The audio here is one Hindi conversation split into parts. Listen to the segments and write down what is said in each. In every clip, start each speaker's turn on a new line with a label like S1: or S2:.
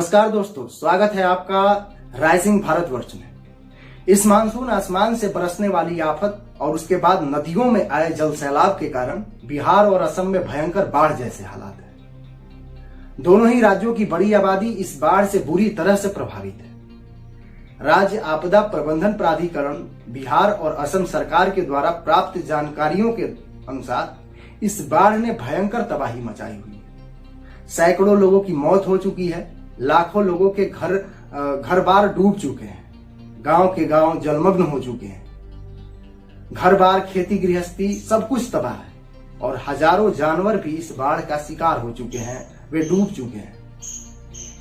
S1: नमस्कार दोस्तों, स्वागत है आपका राइजिंग भारतवर्ष में। इस मानसून आसमान से बरसने वाली आफत और उसके बाद नदियों में आए जल सैलाब के कारण बिहार और असम में भयंकर बाढ़ जैसे हालात हैं। दोनों ही राज्यों की बड़ी आबादी इस बाढ़ से बुरी तरह से प्रभावित है। राज्य आपदा प्रबंधन प्राधिकरण बिहार और असम सरकार के द्वारा प्राप्त जानकारियों के अनुसार इस बाढ़ ने भयंकर तबाही मचाई हुई है। सैकड़ों लोगों की मौत हो चुकी है, लाखों लोगों के घर बार डूब चुके हैं, गांव के गांव जलमग्न हो चुके हैं, घर बार खेती गृहस्थी सब कुछ तबाह है और हजारों जानवर भी इस बाढ़ का शिकार हो चुके हैं, वे डूब चुके हैं।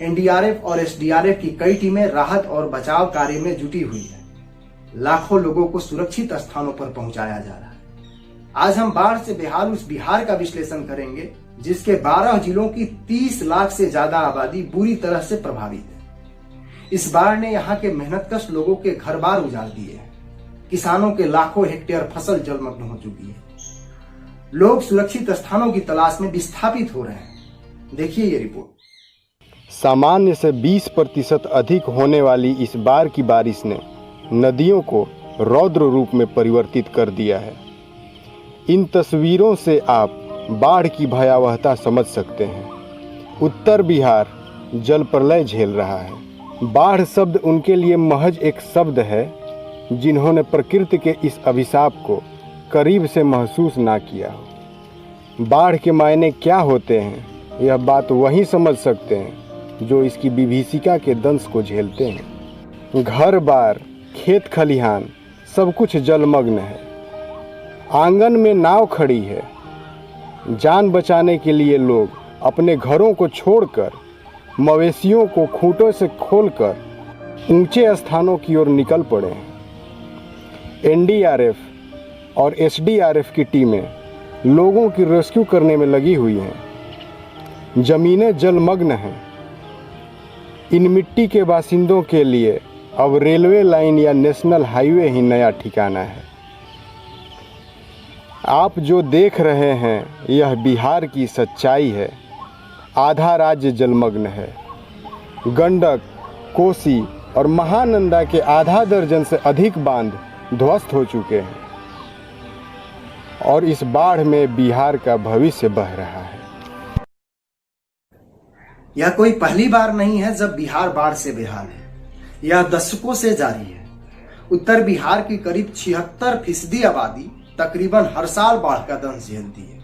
S1: एनडीआरएफ और एसडीआरएफ की कई टीमें राहत और बचाव कार्य में जुटी हुई है। लाखों लोगों को सुरक्षित स्थानों पर पहुंचाया जा रहा है। आज हम बाढ़ से बेहाल उस बिहार का विश्लेषण करेंगे जिसके 12 जिलों की 30 लाख से ज्यादा आबादी बुरी तरह से प्रभावित है। इस बाढ़ ने यहाँ के मेहनतकश लोगों के घर बार उजाड़ दिए हैं। किसानों के लाखों हेक्टेयर फसल जलमग्न हो चुकी है। लोग सुरक्षित स्थानों की तलाश में विस्थापित हो रहे हैं। देखिए ये रिपोर्ट।
S2: सामान्य से 20% अधिक होने वाली इस बार की बारिश ने नदियों को रौद्र रूप में परिवर्तित कर दिया है। इन तस्वीरों से आप बाढ़ की भयावहता समझ सकते हैं। उत्तर बिहार जल प्रलय झेल रहा है। बाढ़ शब्द उनके लिए महज एक शब्द है जिन्होंने प्रकृति के इस अभिशाप को करीब से महसूस ना किया हो। बाढ़ के मायने क्या होते हैं, यह बात वही समझ सकते हैं जो इसकी विभीषिका के दंश को झेलते हैं। घर बार, खेत खलिहान सब कुछ जलमग्न है। आंगन में नाव खड़ी है। जान बचाने के लिए लोग अपने घरों को छोड़कर मवेशियों को खूंटों से खोलकर ऊंचे स्थानों की ओर निकल पड़े हैं। एनडीआरएफ और एसडीआरएफ की टीमें लोगों की रेस्क्यू करने में लगी हुई हैं। जमीनें जलमग्न हैं। इन मिट्टी के बासिंदों के लिए अब रेलवे लाइन या नेशनल हाईवे ही नया ठिकाना है। आप जो देख रहे हैं यह बिहार की सच्चाई है। आधा राज्य जलमग्न है। गंडक, कोसी और महानंदा के आधा दर्जन से अधिक बांध ध्वस्त हो चुके हैं और इस बाढ़ में बिहार का भविष्य बह रहा है।
S1: यह कोई पहली बार नहीं है जब बिहार बाढ़ से बेहाल है। यह दशकों से जारी है। उत्तर बिहार की करीब 76% आबादी तकरीबन हर साल बाढ़ का दंश झेलती है।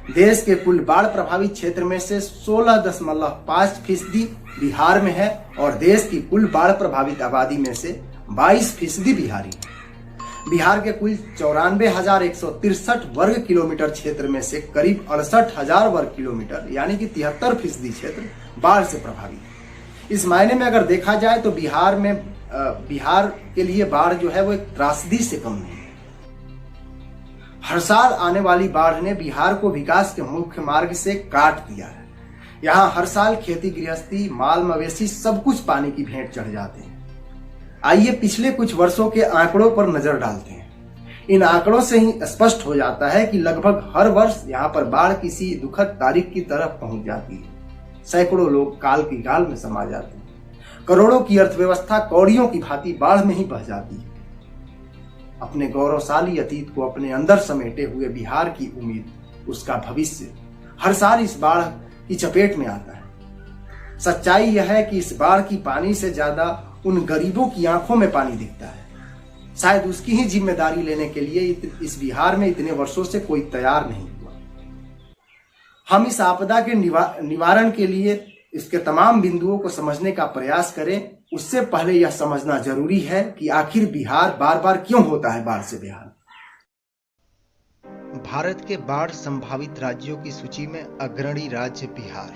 S1: देश के कुल बाढ़ प्रभावित क्षेत्र में से 16.5% बिहार में है और देश की कुल बाढ़ प्रभावित आबादी में से 22% बिहारी है। बिहार के कुल 94,163 वर्ग किलोमीटर क्षेत्र में से करीब 68,000 वर्ग किलोमीटर यानी कि 73% क्षेत्र बाढ़ से प्रभावित है। इस मायने में अगर देखा जाए तो बिहार के लिए बाढ़ जो है वो एक त्रासदी से कम नहीं है। हर साल आने वाली बाढ़ ने बिहार को विकास के मुख्य मार्ग से काट दिया है। यहाँ हर साल खेती गृहस्थी, माल मवेशी सब कुछ पानी की भेंट चढ़ जाते हैं। आइए पिछले कुछ वर्षों के आंकड़ों पर नजर डालते हैं। इन आंकड़ों से ही स्पष्ट हो जाता है कि लगभग हर वर्ष यहाँ पर बाढ़ किसी दुखद तारीख की तरफ पहुंच जाती है। सैकड़ों लोग काल की गाल में समा जाते हैं। करोड़ों की अर्थव्यवस्था कौड़ियों की भांति बाढ़ में ही बह जाती है। अपने गौरवशाली अतीत को अपने अंदर समेटे हुए बिहार की उम्मीद, उसका भविष्य हर साल इस बाढ़ की चपेट में आता है। सच्चाई यह है कि इस बाढ़ की पानी से ज्यादा उन गरीबों की आंखों में पानी दिखता है। शायद उसकी ही जिम्मेदारी लेने के लिए इस बिहार में इतने वर्षों से कोई तैयार नहीं हुआ। हम इस आपदा के निवारण के लिए इसके तमाम बिंदुओं को समझने का प्रयास करें। उससे पहले यह समझना जरूरी है कि आखिर बिहार बार बार क्यों होता है बाढ़ से बेहाल। भारत के बाढ़ संभावित राज्यों की सूची में अग्रणी राज्य बिहार।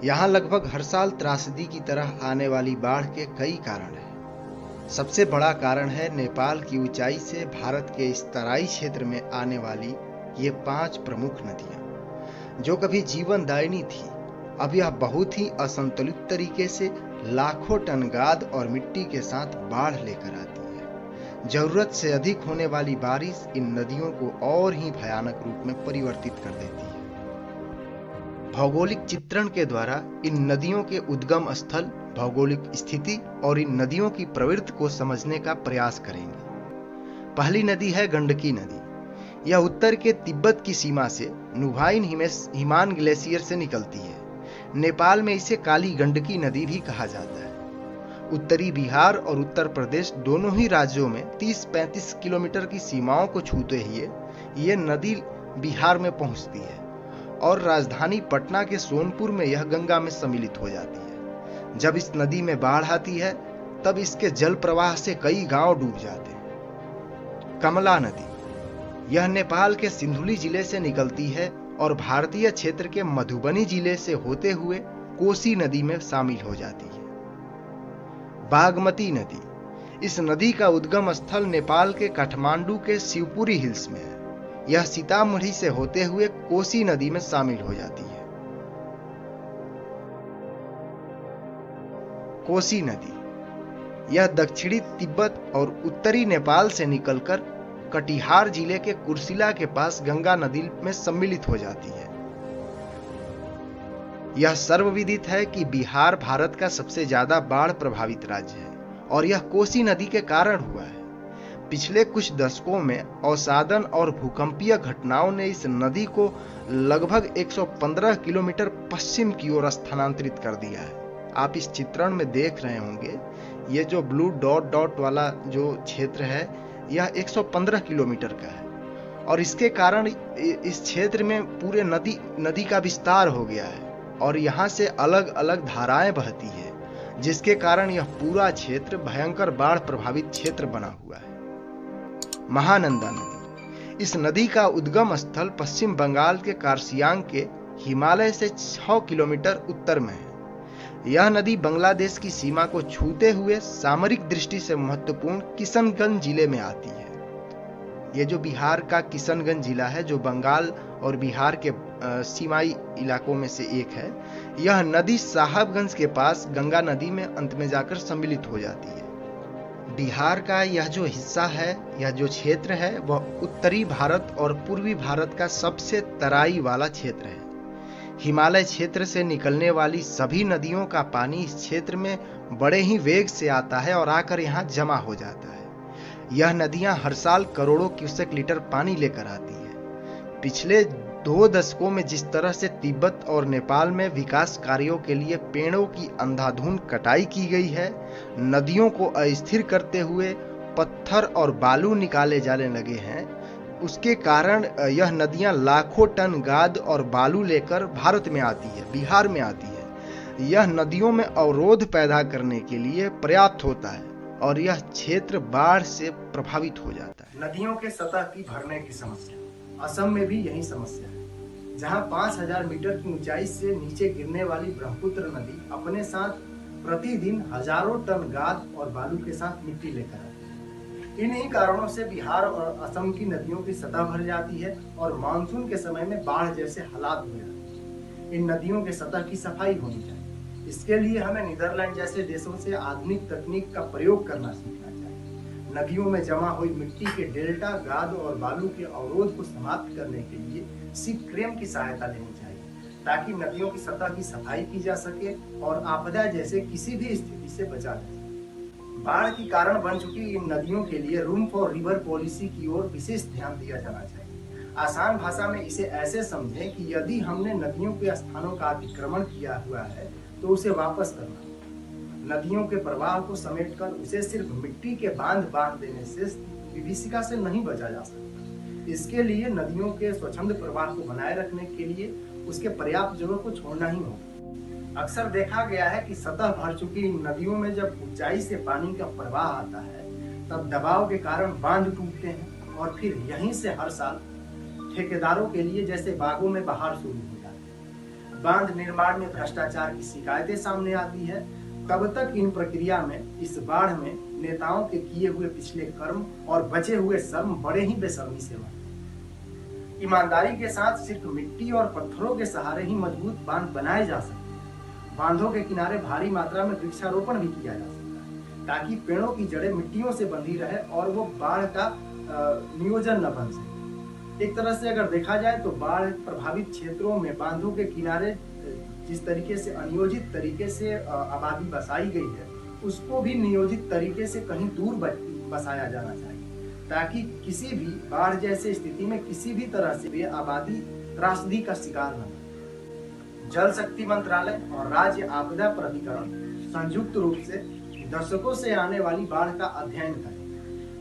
S1: यहाँ लगभग हर साल त्रासदी की तरह आने वाली बाढ़ के कई कारण हैं। सबसे बड़ा कारण है नेपाल की ऊंचाई से भारत के इस तराई क्षेत्र में आने वाली ये 5 प्रमुख नदियां, जो कभी जीवनदायिनी थी, अब यह बहुत ही असंतुलित तरीके से लाखों टन गाद और मिट्टी के साथ बाढ़ लेकर आती है। जरूरत से अधिक होने वाली बारिश इन नदियों को और ही भयानक रूप में परिवर्तित कर देती है। भौगोलिक चित्रण के द्वारा इन नदियों के उद्गम स्थल, भौगोलिक स्थिति और इन नदियों की प्रवृत्ति को समझने का प्रयास करेंगे। पहली नदी है गंडकी नदी। यह उत्तर के तिब्बत की सीमा से नुभाइन हिमान ग्लेशियर से निकलती है। नेपाल में इसे काली गंडकी नदी भी कहा जाता है। उत्तरी बिहार और उत्तर प्रदेश दोनों ही राज्यों में 30-35 किलोमीटर की सीमाओं को छूते हुए ये नदी बिहार में पहुंचती है और राजधानी पटना के सोनपुर में यह गंगा में सम्मिलित हो जाती है। जब इस नदी में बाढ़ आती है तब इसके जल प्रवाह से कई गांव डूब जाते हैं। कमला नदी, यह नेपाल के सिंधुली जिले से निकलती है और भारतीय क्षेत्र के मधुबनी जिले से होते हुए कोसी नदी में शामिल हो जाती है। बागमती नदी, इस नदी का उद्गम स्थल नेपाल के काठमांडू के शिवपुरी हिल्स में है। यह सीतामढ़ी से होते हुए कोसी नदी में शामिल हो जाती है। कोसी नदी, यह दक्षिणी तिब्बत और उत्तरी नेपाल से निकलकर कटिहार जिले के कुर्सिला के पास गंगा नदी में सम्मिलित हो जाती है। यह सर्वविदित है कि बिहार भारत का सबसे ज्यादा बाढ़ प्रभावित राज्य है और यह कोसी नदी के कारण हुआ है। पिछले कुछ दशकों में अवसादन और भूकंपीय घटनाओं ने इस नदी को लगभग 115 किलोमीटर पश्चिम की ओर स्थानांतरित कर दिया है। आप इस चित्रण में देख रहे होंगे, ये जो ब्लू डॉट डॉट वाला जो क्षेत्र है यह 115 किलोमीटर का है और इसके कारण इस क्षेत्र में पूरे नदी का विस्तार हो गया है और यहाँ से अलग अलग धाराएं बहती है, जिसके कारण यह पूरा क्षेत्र भयंकर बाढ़ प्रभावित क्षेत्र बना हुआ है। महानंदा नदी, इस नदी का उद्गम स्थल पश्चिम बंगाल के कार्सियांग के हिमालय से 6 किलोमीटर उत्तर में है। यह नदी बांग्लादेश की सीमा को छूते हुए सामरिक दृष्टि से महत्वपूर्ण किशनगंज जिले में आती है। ये जो बिहार का किशनगंज जिला है, जो बंगाल और बिहार के सीमाई इलाकों में से एक है, यह नदी साहबगंज के पास गंगा नदी में अंत में जाकर सम्मिलित हो जाती है। बिहार का यह जो हिस्सा है, यह जो क्षेत्र है, वह उत्तरी भारत और पूर्वी भारत का सबसे तराई वाला क्षेत्र है। हिमालय क्षेत्र से निकलने वाली सभी नदियों का पानी इस क्षेत्र में बड़े ही वेग से आता है और आकर यहाँ जमा हो जाता है। यह नदियां हर साल करोड़ों क्यूसेक लीटर पानी लेकर आती है। पिछले 2 दशकों में जिस तरह से तिब्बत और नेपाल में विकास कार्यों के लिए पेड़ों की अंधाधुंध कटाई की गई है, नदियों को अस्थिर करते हुए पत्थर और बालू निकाले जाने लगे हैं, उसके कारण यह नदियां लाखों टन गाद और बालू लेकर भारत में आती है, बिहार में आती है। यह नदियों में अवरोध पैदा करने के लिए पर्याप्त होता है और यह क्षेत्र बाढ़ से प्रभावित हो जाता है।
S3: नदियों के सतह की भरने की समस्या, असम में भी यही समस्या है, जहां 5000 मीटर की ऊंचाई से नीचे गिरने वाली ब्रह्मपुत्र नदी अपने साथ प्रतिदिन हजारों टन गाद और बालू के साथ मिट्टी लेकर आती है। इन्हीं कारणों से बिहार और असम की नदियों की सतह भर जाती है और मानसून के समय में बाढ़ जैसे हालात हो जाते हैं। इन नदियों के सतह की सफाई होनी चाहिए। इसके लिए हमें नीदरलैंड जैसे देशों से आधुनिक तकनीक का प्रयोग करना सीखना चाहिए। नदियों में जमा हुई मिट्टी के डेल्टा, गाद और बालू के अवरोध को समाप्त करने के लिए सीप क्रेम की सहायता लेनी चाहिए, ताकि नदियों की सतह की सफाई की जा सके और आपदा जैसे किसी भी स्थिति से बचा जा सके। बाढ़ की कारण बन चुकी इन नदियों के लिए रूम फॉर रिवर पॉलिसी की ओर विशेष ध्यान दिया जाना चाहिए। आसान भाषा में इसे ऐसे समझें कि यदि हमने नदियों के स्थानों का अतिक्रमण किया हुआ है तो उसे वापस करना। नदियों के प्रवाह को समेटकर उसे सिर्फ मिट्टी के बांध देने से विभीषिका से नहीं बचा जा सकता। इसके लिए नदियों के स्वच्छंद प्रवाह को बनाए रखने के लिए उसके पर्याप्त जगह को छोड़ना ही होगा। अक्सर देखा गया है कि सतह भर चुकी नदियों में जब ऊंचाई से पानी का प्रवाह आता है तब दबाव के कारण बांध टूटते हैं और फिर यहीं से हर साल ठेकेदारों के लिए जैसे बागों में बहार शुरू हो जाती है। बांध निर्माण में भ्रष्टाचार की शिकायतें सामने आती है। तब तक इन प्रक्रिया में, इस बाढ़ में नेताओं के किए हुए पिछले कर्म और बचे हुए श्रम बड़े ही बेशर्मी से बनते। ईमानदारी के साथ सिर्फ मिट्टी और पत्थरों के सहारे ही मजबूत बांध बनाए जा सकते हैं। बांधों के किनारे भारी मात्रा में वृक्षारोपण भी किया जा सकता है, ताकि पेड़ों की जड़ें मिट्टियों से बंधी रहे और वो बाढ़ का नियोजन न बन सके। एक तरह से अगर देखा जाए तो बाढ़ प्रभावित क्षेत्रों में बांधों के किनारे जिस तरीके से अनियोजित तरीके से आबादी बसाई गई है, उसको भी नियोजित तरीके से कहीं दूर बसाया जाना चाहिए, ताकि किसी भी बाढ़ जैसे स्थिति में किसी भी तरह से भी आबादी त्रासदी का शिकार न हो। जल शक्ति मंत्रालय और राज्य आपदा प्राधिकरण संयुक्त रूप से दशकों से आने वाली बाढ़ का अध्ययन करें,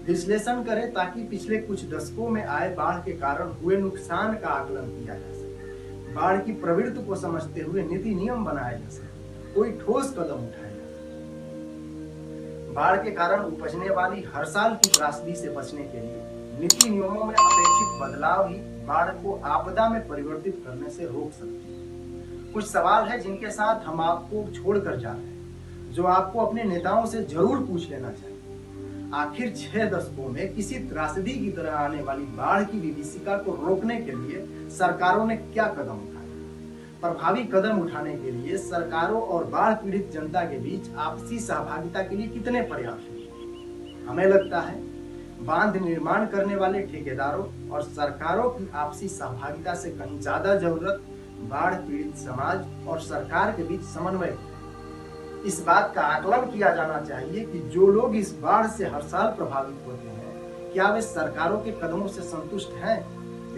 S3: विश्लेषण करें, ताकि पिछले कुछ दशकों में आए बाढ़ के कारण हुए नुकसान का आकलन किया जा सके, बाढ़ की प्रवृत्ति को समझते हुए नीति नियम बनाए जा सके, कोई ठोस कदम उठाए जा सके। बाढ़ के कारण उपजने वाली हर साल की त्रासदी से बचने के लिए नीति नियमों में अपेक्षित बदलाव ही बाढ़ को आपदा में परिवर्तित करने से रोक सकते हैं। कुछ सवाल है जिनके साथ हम आपको छोड़कर जा रहे हैं, जो आपको अपने नेताओं से जरूर पूछ लेना चाहिए। आखिर 6 दशकों में किसी त्रासदी की तरह आने वाली बाढ़ की विभीषिका को रोकने के लिए सरकारों ने क्या कदम उठाए? प्रभावी कदम उठाने के लिए सरकारों और बाढ़ पीड़ित जनता के बीच आपसी सहभागिता के लिए कितने प्रयास हुए? हमें लगता है बांध निर्माण करने वाले ठेकेदारों और सरकारों की आपसी सहभागिता से कहीं ज्यादा जरूरत बाढ़ पीड़ित समाज और सरकार के बीच समन्वय की। इस बात का आकलन किया जाना चाहिए कि जो लोग इस बाढ़ से हर साल प्रभावित होते हैं, क्या वे सरकारों के कदमों से संतुष्ट हैं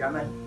S3: या नहीं।